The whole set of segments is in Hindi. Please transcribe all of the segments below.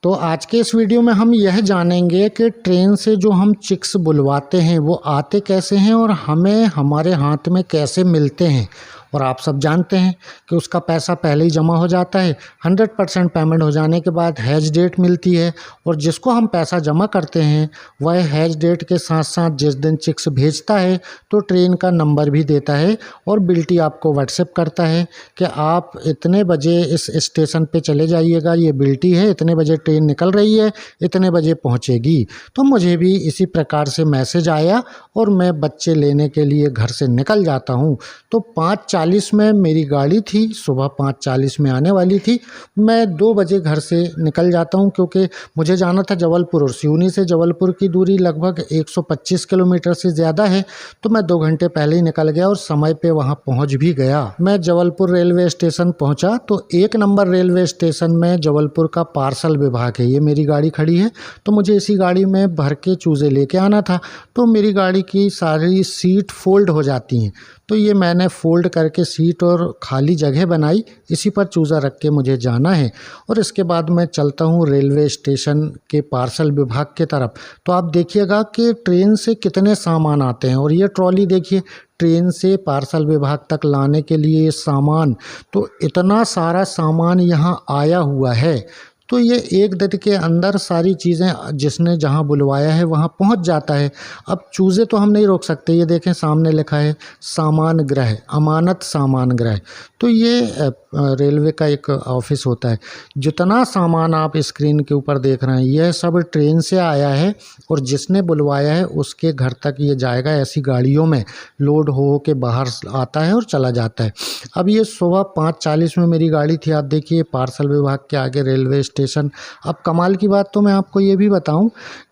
तो आज के इस वीडियो में हम यह जानेंगे कि ट्रेन से जो हम चिक्स बुलवाते हैं वो आते कैसे हैं और हमें हमारे हाथ में कैसे मिलते हैं। और आप सब जानते हैं कि उसका पैसा पहले ही जमा हो जाता है। 100% पेमेंट हो जाने के बाद हैज डेट मिलती है और जिसको हम पैसा जमा करते हैं वह हैज डेट के साथ साथ जिस दिन चिक्स भेजता है तो ट्रेन का नंबर भी देता है और बिल्टी आपको व्हाट्सएप करता है कि आप इतने बजे इस स्टेशन पे चले जाइएगा, ये बिल्टी है, इतने बजे ट्रेन निकल रही है, इतने बजे पहुंचेगी। तो मुझे भी इसी प्रकार से मैसेज आया और मैं बच्चे लेने के लिए घर से निकल जाता हूं। तो 5:40 में मेरी गाड़ी थी, सुबह 5:40 में आने वाली थी। मैं 2 बजे घर से निकल जाता हूं क्योंकि मुझे जाना था जबलपुर और सिवनी से जबलपुर की दूरी लगभग 125 किलोमीटर से ज़्यादा है। तो मैं 2 घंटे पहले ही निकल गया और समय पे वहां पहुंच भी गया। मैं जबलपुर रेलवे स्टेशन पहुंचा तो 1 नंबर रेलवे स्टेशन में जबलपुर का पार्सल विभाग है। ये मेरी गाड़ी खड़ी है तो मुझे इसी गाड़ी में भर के चूज़े लेके आना था। तो मेरी गाड़ी की सारी सीट फोल्ड हो जाती हैं, तो ये मैंने फ़ोल्ड करके सीट और खाली जगह बनाई, इसी पर चूज़ा रख के मुझे जाना है। और इसके बाद मैं चलता हूँ रेलवे स्टेशन के पार्सल विभाग के तरफ। तो आप देखिएगा कि ट्रेन से कितने सामान आते हैं और ये ट्रॉली देखिए, ट्रेन से पार्सल विभाग तक लाने के लिए ये सामान, तो इतना सारा सामान यहाँ आया हुआ है। तो ये एक दिन के अंदर सारी चीज़ें जिसने जहाँ बुलवाया है वहाँ पहुँच जाता है। अब चूज़े तो हम नहीं रोक सकते। ये देखें सामने लिखा है सामान ग्रह, अमानत सामान ग्रह। तो ये रेलवे का एक ऑफिस होता है। जितना सामान आप स्क्रीन के ऊपर देख रहे हैं यह सब ट्रेन से आया है और जिसने बुलवाया है उसके घर तक ये जाएगा। ऐसी गाड़ियों में लोड हो के बाहर आता है और चला जाता है। अब ये सुबह 5:40 में मेरी गाड़ी थी। आप देखिए पार्सल विभाग के आगे रेलवे स्टेशन। अब कमाल की बात तो मैं आपको ये भी बताऊं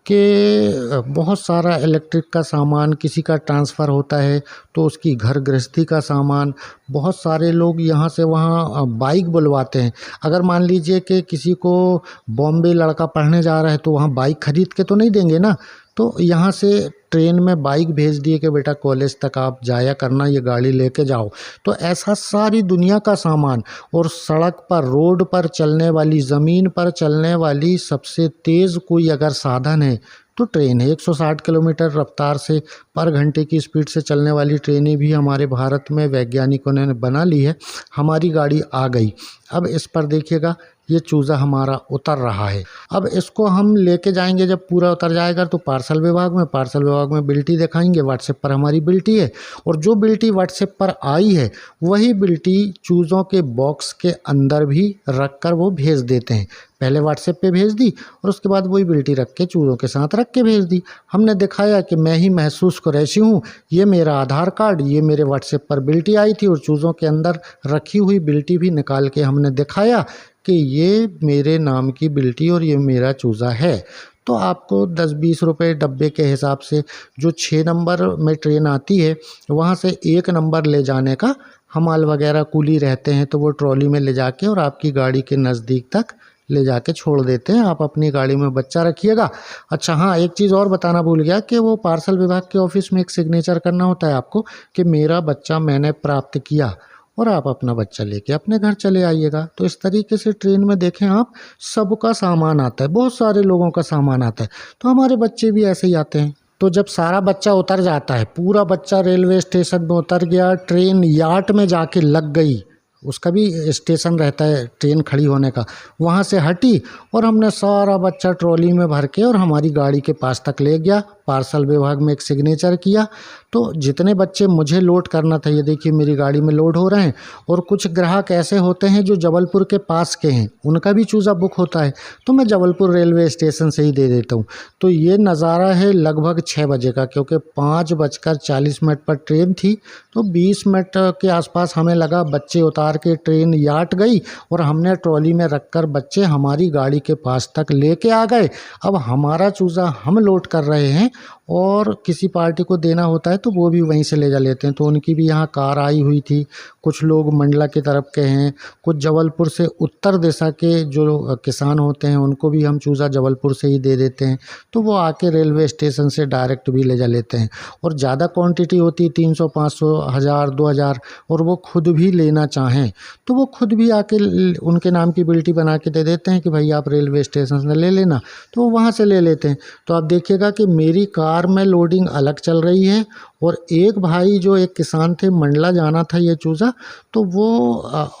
कि बहुत सारा इलेक्ट्रिक का सामान, किसी का ट्रांसफ़र होता है तो उसकी घर गृहस्थी का सामान, बहुत सारे लोग यहाँ से वहाँ बाइक बुलवाते हैं। अगर मान लीजिए कि किसी को बॉम्बे लड़का पढ़ने जा रहा है तो वहाँ बाइक खरीद के तो नहीं देंगे ना, तो यहाँ से ट्रेन में बाइक भेज दिए कि बेटा कॉलेज तक आप जाया करना, ये गाड़ी लेके जाओ। तो ऐसा सारी दुनिया का सामान। और सड़क पर, रोड पर चलने वाली, ज़मीन पर चलने वाली सबसे तेज़ कोई अगर साधन है तो ट्रेन है। 160 किलोमीटर रफ्तार से पर घंटे की स्पीड से चलने वाली ट्रेनें भी हमारे भारत में वैज्ञानिकों ने बना ली है। हमारी गाड़ी आ गई। अब इस पर देखिएगा ये चूज़ा हमारा उतर रहा है। अब इसको हम लेके जाएंगे, जब पूरा उतर जाएगा तो पार्सल विभाग में बिल्टी दिखाएंगे। व्हाट्सएप पर हमारी बिल्टी है और जो बिल्टी व्हाट्सएप पर आई है वही बिल्टी चूज़ों के बॉक्स के अंदर भी रख कर वो भेज देते हैं। पहले व्हाट्सएप पे भेज दी और उसके बाद वही बिल्टी रख के चूज़ों के साथ रख के भेज दी। हमने दिखाया कि मैं ही महसूस कुरैशी हूँ, ये मेरा आधार कार्ड, ये मेरे व्हाट्सएप पर बिल्टी आई थी और चूज़ों के अंदर रखी हुई बिल्टी भी निकाल के हमने दिखाया कि ये मेरे नाम की बिल्टी और ये मेरा चूज़ा है। तो आपको 10-20 रुपये डब्बे के हिसाब से जो 6 नंबर में ट्रेन आती है वहाँ से 1 नंबर ले जाने का हमाल वगैरह कूली रहते हैं, तो वो ट्रॉली में ले जाके और आपकी गाड़ी के नज़दीक तक ले जाके छोड़ देते हैं। आप अपनी गाड़ी में बच्चा रखिएगा। अच्छा हाँ, एक चीज़ और बताना भूल गया कि वो पार्सल विभाग के ऑफिस में एक सिग्नेचर करना होता है आपको कि मेरा बच्चा मैंने प्राप्त किया, और आप अपना बच्चा लेके अपने घर चले आइएगा। तो इस तरीके से ट्रेन में देखें आप, सबका सामान आता है, बहुत सारे लोगों का सामान आता है। तो हमारे बच्चे भी ऐसे ही आते हैं। तो जब सारा बच्चा उतर जाता है, पूरा बच्चा रेलवे स्टेशन में उतर गया, ट्रेन यार्ड में जाके लग गई, उसका भी स्टेशन रहता है ट्रेन खड़ी होने का, वहाँ से हटी और हमने सारा बच्चा ट्रॉली में भर के और हमारी गाड़ी के पास तक ले गया। पार्सल विभाग में एक सिग्नेचर किया। तो जितने बच्चे मुझे लोड करना था, ये देखिए मेरी गाड़ी में लोड हो रहे हैं। और कुछ ग्राहक ऐसे होते हैं जो जबलपुर के पास के हैं, उनका भी चूज़ा बुक होता है तो मैं जबलपुर रेलवे स्टेशन से ही दे देता हूँ। तो ये नज़ारा है लगभग 6 बजे का, क्योंकि 5:40 पर ट्रेन थी। तो 20 मिनट के आसपास हमें लगा बच्चे उतार के ट्रेन यार्ड गई और हमने ट्रॉली में रखकर बच्चे हमारी गाड़ी के पास तक लेके आ गए। अब हमारा चूज़ा हम लोड कर रहे हैं और किसी पार्टी को देना होता है तो वो भी वहीं से ले जा लेते हैं। तो उनकी भी यहाँ कार आई हुई थी। कुछ लोग मंडला की तरफ के हैं, कुछ जबलपुर से उत्तर दिशा के जो किसान होते हैं उनको भी हम चूज़ा जबलपुर से ही दे देते हैं। तो वो आके रेलवे स्टेशन से डायरेक्ट भी ले जा लेते हैं। और ज़्यादा क्वांटिटी होती है 300, 500, 1000, 2000 और वो खुद भी लेना चाहें तो वो खुद भी आके उनके नाम की बिल्टी बना के दे देते हैं कि भाई आप रेलवे स्टेशन से ले लेना, तो वो वहाँ से ले लेते हैं। तो आप देखिएगा कि मेरी कार में लोडिंग अलग चल रही है और एक भाई जो एक किसान थे, मंडला जाना था ये चूज़ा, तो वो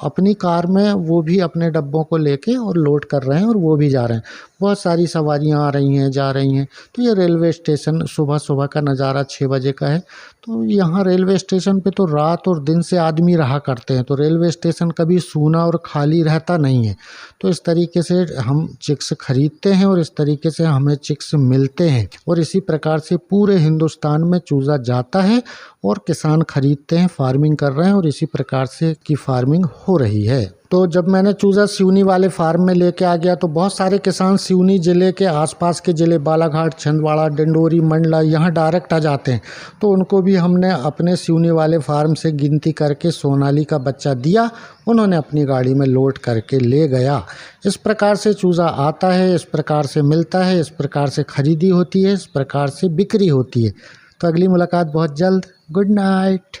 अपनी कार में वो भी अपने डब्बों को लेके और लोड कर रहे हैं और वो भी जा रहे हैं। बहुत सारी सवारियां आ रही हैं, जा रही हैं। तो ये रेलवे स्टेशन सुबह सुबह का नज़ारा 6 बजे का है। तो यहाँ रेलवे स्टेशन पे तो रात और दिन से आदमी रहा करते हैं, तो रेलवे स्टेशन कभी सूना और खाली रहता नहीं है। तो इस तरीके से हम चिक्स खरीदते हैं और इस तरीके से हमें चिक्स मिलते हैं और इसी प्रकार से पूरे हिंदुस्तान में चूज़ा जाता है और किसान खरीदते हैं, फार्मिंग कर रहे हैं और इसी प्रकार से की फार्मिंग हो रही है। तो जब मैंने चूज़ा सिवनी वाले फार्म में लेके आ गया तो बहुत सारे किसान सिवनी ज़िले के आसपास के ज़िले बालाघाट, छिंदवाड़ा, डिंडोरी, मंडला यहाँ डायरेक्ट आ जाते हैं। तो उनको भी हमने अपने सिवनी वाले फार्म से गिनती करके सोनाली का बच्चा दिया, उन्होंने अपनी गाड़ी में लोड करके ले गया। इस प्रकार से चूज़ा आता है, इस प्रकार से मिलता है, इस प्रकार से खरीदी होती है, इस प्रकार से बिक्री होती है। तो अगली मुलाकात बहुत जल्द। Good night.